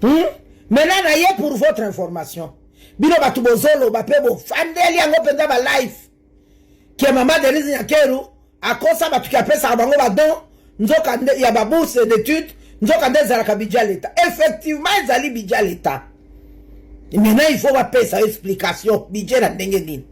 Maintenant, naye pour votre information. Bino batubozolo bapebo fandeli yango penda ba live. Ki mama Denise Nyakeru akosa batuki apesa bango badon nzoka ya ba bourse d'études nzoka ndezala bidja l'État. Effectivement, ezali bidja l'État. Maintenant, il faut apesa explication bidja na ndenge nini.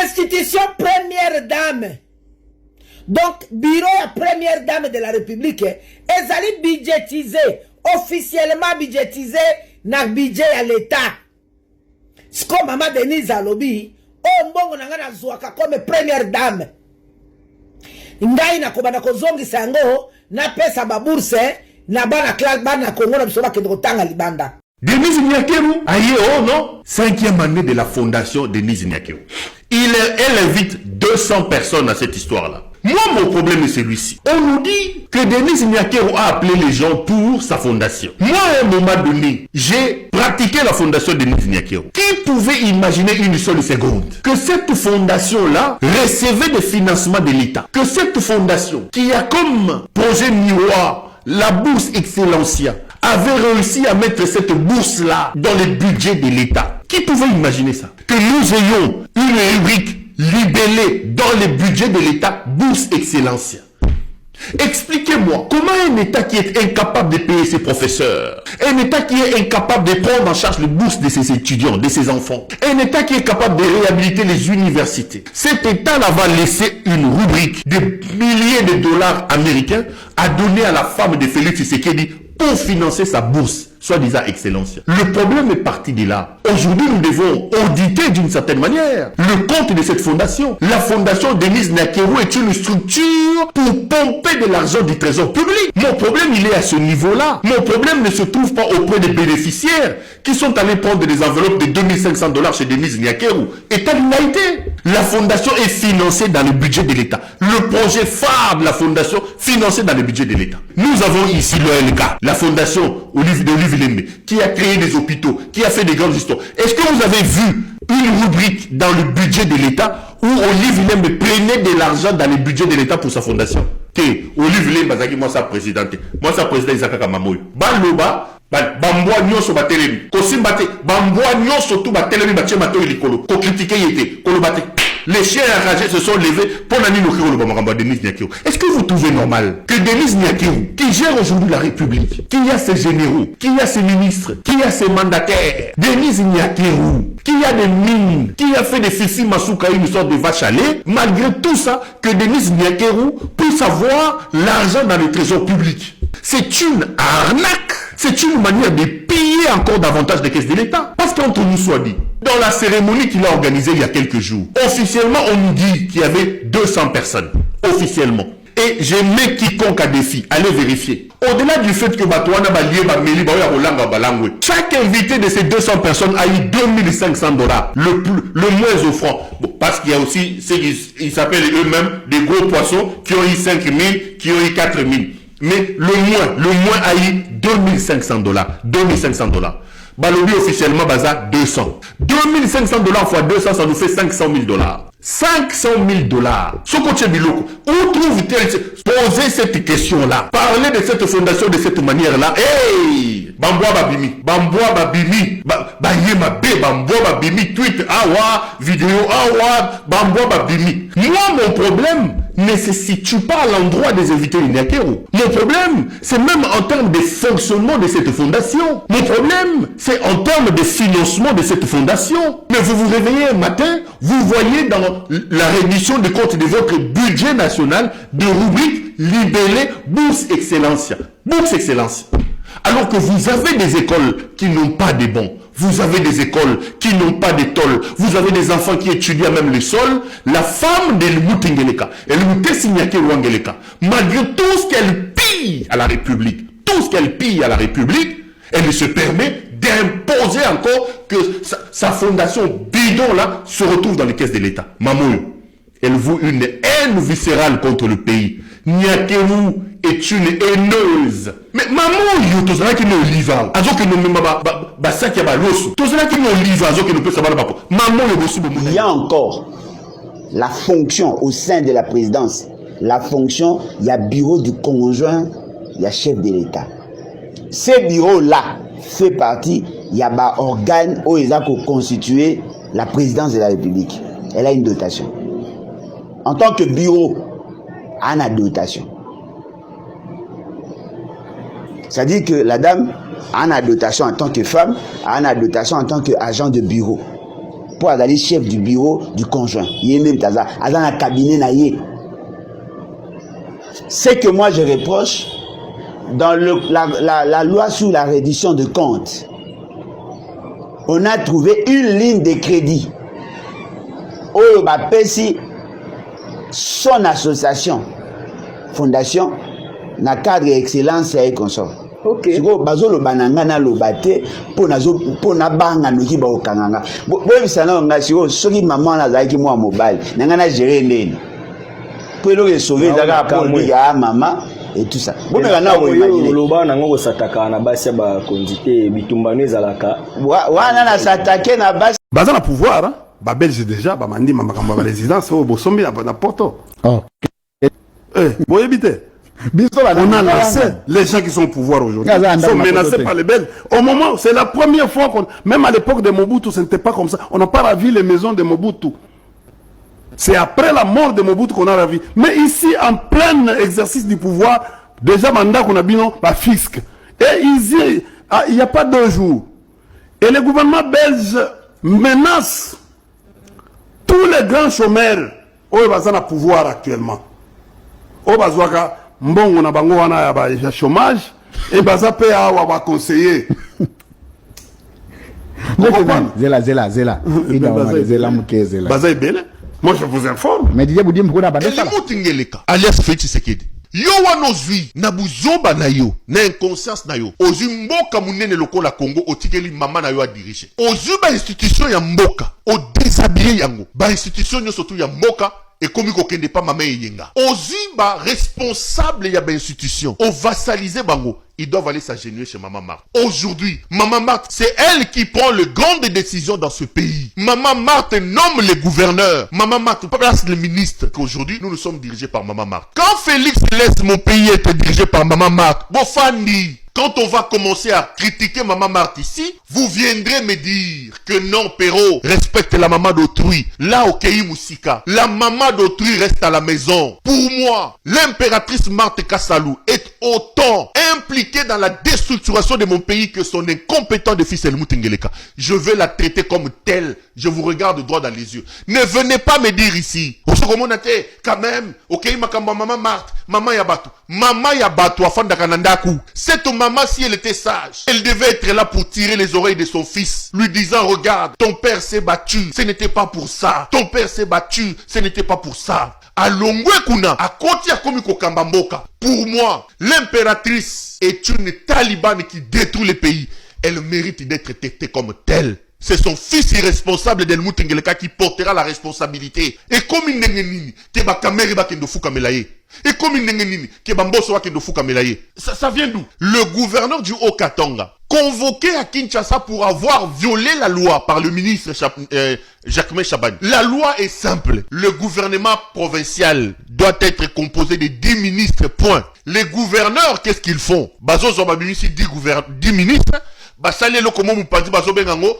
Institution première dame. Donc, bureau à première dame de la République, ezali budgétisé, officiellement budgétisé na budget à l'État. Ce que maman Denise Alobi, mbongo na ngana zwaka comme première dame. Ngai na kobana kozongi sango na pesa ba bourse na bana classe bana Congo na biso bakende kotanga libanda. Denise Nyakeru, aïe, oh non, 5e année de la fondation Denise Nyakeru. Elle invite 200 personnes à cette histoire-là. Moi, mon problème est celui-ci. On nous dit que Denise Nyakeru a appelé les gens pour sa fondation. Moi, à un moment donné, j'ai pratiqué la fondation Denise Nyakeru. Qui pouvait imaginer une seule seconde que cette fondation-là recevait des financements de l'État? Que cette fondation, qui a comme projet miroir la bourse Excellencia, avait réussi à mettre cette bourse-là dans le budget de l'État? Qui pouvait imaginer ça? Que nous ayons une rubrique libellée dans le budget de l'État, bourse Excellencia. Expliquez-moi, comment un État qui est incapable de payer ses professeurs, un État qui est incapable de prendre en charge les bourses de ses étudiants, de ses enfants, un État qui est capable de réhabiliter les universités, cet État-là va laisser une rubrique de milliers de dollars américains à donner à la femme de Félix Tshisekedi pour financer sa bourse, soi-disant Excellencia. Le problème est parti de là. Aujourd'hui, nous devons auditer d'une certaine manière le compte de cette fondation. La fondation Denise Nyakeru est une structure pour pomper de l'argent du trésor public. Mon problème, il est à ce niveau-là. Mon problème ne se trouve pas auprès des bénéficiaires qui sont allés prendre des enveloppes de 2500 $ chez Denise Nyakeru. Et telle n'a été. La fondation est financée dans le budget de l'État. Le projet phare de la fondation financé dans le budget de l'État. Nous avons ici l'OLK, la fondation Olivier Lembe, qui a créé des hôpitaux, qui a fait des grandes histoires. Est-ce que vous avez vu une rubrique dans le budget de l'État où Olivier Lembe prenait de l'argent dans le budget de l'État pour sa fondation? Olivier Lembe, moi sa présidente, moi sa présidente Isaka Kamamoyo. Baloba, bambwa nyonso batelemi. Kosimbate, bambwa nyonso tout batelemi batie mato likolo. Ko critiquer yete, kolobate. Les chiens enragés se sont levés pour l'année de Denise Nyakeru. Est-ce que vous trouvez normal que Denise Nyakeru, qui gère aujourd'hui la République, qui a ses généraux, qui a ses ministres, qui a ses mandataires, Denise Nyakeru, qui a des mines, qui a fait des Fifi Masuka une sorte de vache à lait, malgré tout ça, que Denise Nyakeru puisse avoir l'argent dans le trésor public? C'est une arnaque. C'est une manière de piller encore davantage des caisses de l'État. Parce qu'entre nous soit dit, dans la cérémonie qu'il a organisée il y a quelques jours, officiellement, on nous dit qu'il y avait 200 personnes. Officiellement. Et je mets quiconque à défi. Allez vérifier. Au-delà du fait que chaque invité de ces 200 personnes a eu 2500 $. Le moins offrant. Bon, parce qu'il y a aussi ceux qui s'appellent eux-mêmes des gros poissons qui ont eu 5000, qui ont eu 4000. Mais le moins a eu 2500 $. 2500 $. Balobi officiellement baza 200. 2500 $ fois 200, ça nous fait 500 000 $. 500 000 $. Sokoche Biloko, où trouve-t-elle? Posez cette question-là. Parlez de cette fondation de cette manière-là. Hey! Bamboa Babimi. Bamboa Babimi. Bayema B. Bamboa Babimi. Tweet. Awa. Vidéo. Awa. Bamboa Babimi. Moi, mon problème ne se situe pas à l'endroit des invités de Nyakeru. Mon problème, c'est même en termes de fonctionnement de cette fondation. Mon problème, c'est en termes de financement de cette fondation. Mais vous vous réveillez un matin, vous voyez dans la reddition des comptes de votre budget national de rubrique libellée Bourse Excellencia. Bourse Excellencia. Alors que vous avez des écoles qui n'ont pas de bons. Vous avez des écoles qui n'ont pas de tôle. Vous avez des enfants qui étudient même le sol. La femme de Lmutingeleka, Lmutesi Nyakeru Angeleka, malgré tout ce qu'elle pille à la République, elle se permet d'imposer encore que sa fondation bidon là se retrouve dans les caisses de l'État. Mamoyo, elle voue une haine viscérale contre le pays. Nyakeru est une haineuse. Mais maman, tu sais qu'il y a un livre. Il y a encore la fonction au sein de la présidence. La fonction, il y a bureau du conjoint, il y a chef de l'État. Ces bureaux-là fait partie, il y a un organe où ils ont constitué la présidence de la République. Elle a une dotation. En tant que bureau, elle a une dotation. C'est-à-dire que la dame a une dotation en tant que femme, a une dotation en tant qu'agent de bureau. Pour aller chef du bureau du conjoint. Il est même dans un cabinet. Ce que moi je reproche, dans la loi sur la reddition de comptes, on a trouvé une ligne de crédit. Où son association, fondation, na cadre excellence et consort. Ok. Siko bazo lo bananga na lo bate po na banga no kiba okanganga. Bo bisana nga siko soki maman na zaki mo mobile. Nanga na gérer nene. Po lo sauver daga po ya mama et tout ça. Bo me na o imaginer. Lo ba nango sataka na basi ba konzite bitumbano ezalaka. Wana na satake na basi. Baza na pouvoir hein. Ba Belge déjà ba mandi makambo ba résidence au Bosombi na Porto. Oh. Vous évitez. On a lancé les gens qui sont au pouvoir aujourd'hui. Ils sont menacés par les Belges. Au moment, c'est la première fois qu'on, même à l'époque de Mobutu, ce n'était pas comme ça. On n'a pas ravi les maisons de Mobutu. C'est après la mort de Mobutu qu'on a ravi. Mais ici, en plein exercice du pouvoir, déjà, mandat qu'on a mis, non, la fisc. Et ici, il n'y a pas 2 jours. Et le gouvernement belge menace tous les grands chômeurs où ils ont le pouvoir actuellement. Au Bazouaka, mbongo na bango wana ya chômage et baza pe awa ba conseiller. Zela. Baza ebele. Moi je vous informe. Mais Didier Boudi mkuna bandesa. Elimutingeleka alias Félix Tshisekedi. Yo wanozwi na buzoba na yo na inconscience na yo ozwi mboka munene lokola Congo otikeli mama na yo a diriger. Ozwi ba institution ya mboka o déshabiller yango. Ba institution nyo surtout ya mboka et comme il n'y a pas maman yenga. Oziba responsable y a une institution. On vassaliser bango. Ils doivent aller s'agenouiller chez Maman Marthe. Aujourd'hui, Maman Marthe, c'est elle qui prend le grand des décisions dans ce pays. Maman Marthe nomme les gouverneurs. Maman Marthe place les ministres. Aujourd'hui, nous sommes dirigés par Maman Marthe. Quand Félix laisse mon pays être dirigé par Maman Marthe, Bofandi, quand on va commencer à critiquer Maman Marthe ici, vous viendrez me dire que non, Perrault, respecte la maman d'autrui. Là, au Kei Moussika, la maman d'autrui reste à la maison. Pour moi, l'impératrice Marthe Kassalou est autant impliquée dans la déstructuration de mon pays que son incompétent de fils Helmut Ngeleka. Je vais la traiter comme telle. Je vous regarde droit dans les yeux. Ne venez pas me dire ici. Quand même, ok, maman Marthe, maman Yabatou. Maman Yabatou, afanda kanandaku. Cette maman, si elle était sage, elle devait être là pour tirer les oreilles de son fils, lui disant, regarde, ton père s'est battu, ce n'était pas pour ça. Ton père s'est battu, ce n'était pas pour ça. À Longwe Kuna, à Kotia Komiko Kambamboka, pour moi, l'impératrice est une talibane qui détruit le pays. Elle mérite d'être traitée comme telle. C'est son fils irresponsable d'Helmut Ngeleka qui portera la responsabilité. Et comme il n'est pas kamere ba kendo fuka melaye. Et comme il n'est pas kendo fuka melaye. Ça vient d'où? Le gouverneur du Haut-Katanga, convoqué à Kinshasa pour avoir violé la loi par le ministre Jacquemain Chabani. La loi est simple. Le gouvernement provincial doit être composé de 10 ministres, point. Les gouverneurs, qu'est-ce qu'ils font? Bazo Zobabimisi 10 ministres.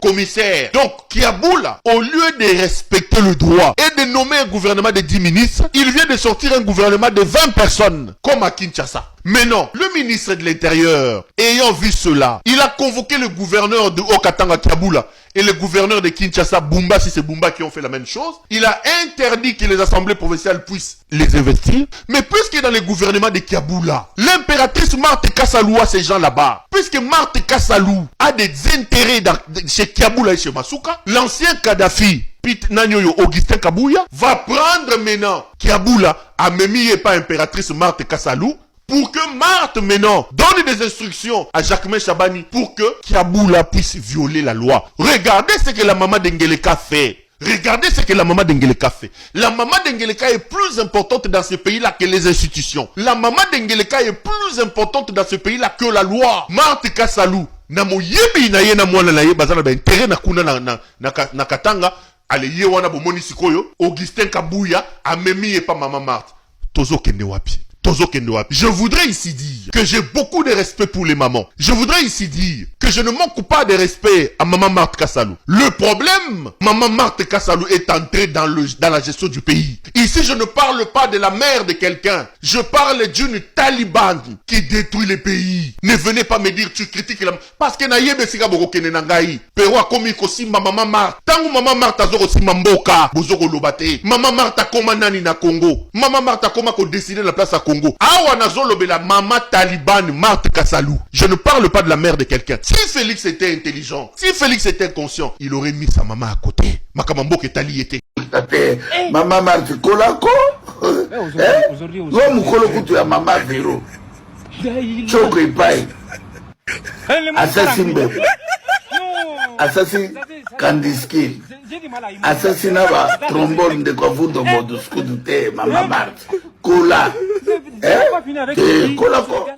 Commissaire. Donc, Kiaboula, au lieu de respecter le droit et de nommer un gouvernement de 10 ministres, il vient de sortir un gouvernement de 20 personnes, comme à Kinshasa. Mais non, le ministre de l'Intérieur, ayant vu cela, il a convoqué le gouverneur de Haut-Katanga, Kiaboula, et le gouverneur de Kinshasa, Bumba, si c'est Bumba qui ont fait la même chose. Il a interdit que les assemblées provinciales puissent les investir. Mais puisque dans le gouvernement de Kiaboula, l'impératrice Marthe Kassalou a ces gens là-bas, puisque Marthe Kassalou a des intérêts chez Kiaboula et chez Masuka, l'ancien Kadhafi, Pete Nanyoyo Augustin Kabouya, va prendre maintenant Kiaboula, a même pas impératrice Marthe Kassalou, pour que Marthe, maintenant, donne des instructions à Jacquemain Chabani pour que Kiaboula puisse violer la loi. Regardez ce que la maman d'Ngeleka fait. Regardez ce que la maman d'Ngeleka fait. La maman d'Ngeleka est plus importante dans ce pays-là que les institutions. La maman d'Ngeleka est plus importante dans ce pays-là que la loi. Marthe Kassalou, na moyebi na ye na mwana na ye bazana ba intérêt na kuna na Katanga, ale ye wana bomoni sikoyo, Augustin Kabouya, amemi ye pa maman Marthe. Tozo kende wapi. Tozo Kendoapi. Je voudrais ici dire que j'ai beaucoup de respect pour les mamans. Je voudrais ici dire que je ne manque pas de respect à Maman Marthe Kassalou. Le problème, Maman Marthe Kassalou est entrée dans la gestion du pays. Ici, je ne parle pas de la mère de quelqu'un. Je parle d'une Taliban qui détruit le pays. Ne venez pas me dire tu critiques la... Parce que naïebe sika boko kene nangai. Pero akomi kosimba Maman Marthe. Tangu Maman Marthe azoko simba mboka. Bozoko lobate. Maman Marthe akoma nani na Congo. Maman Marthe akoma ko décider la place à Congo. Awa nazo lobela Maman Taliban Marthe Kassalou. Je ne parle pas de la mère de quelqu'un. Si Félix était intelligent, si Félix était conscient, il aurait mis sa maman à côté. Makamambo ke tali était. Maman Marthe Kolako. L'homme Kolokutu ya Maman Véro. Choko Ipai. Assassin Bebe. Assassin Kandiski. Assassin Aba trombone de Kofuto Moduskudu te Maman Marthe. Kola. Kolako.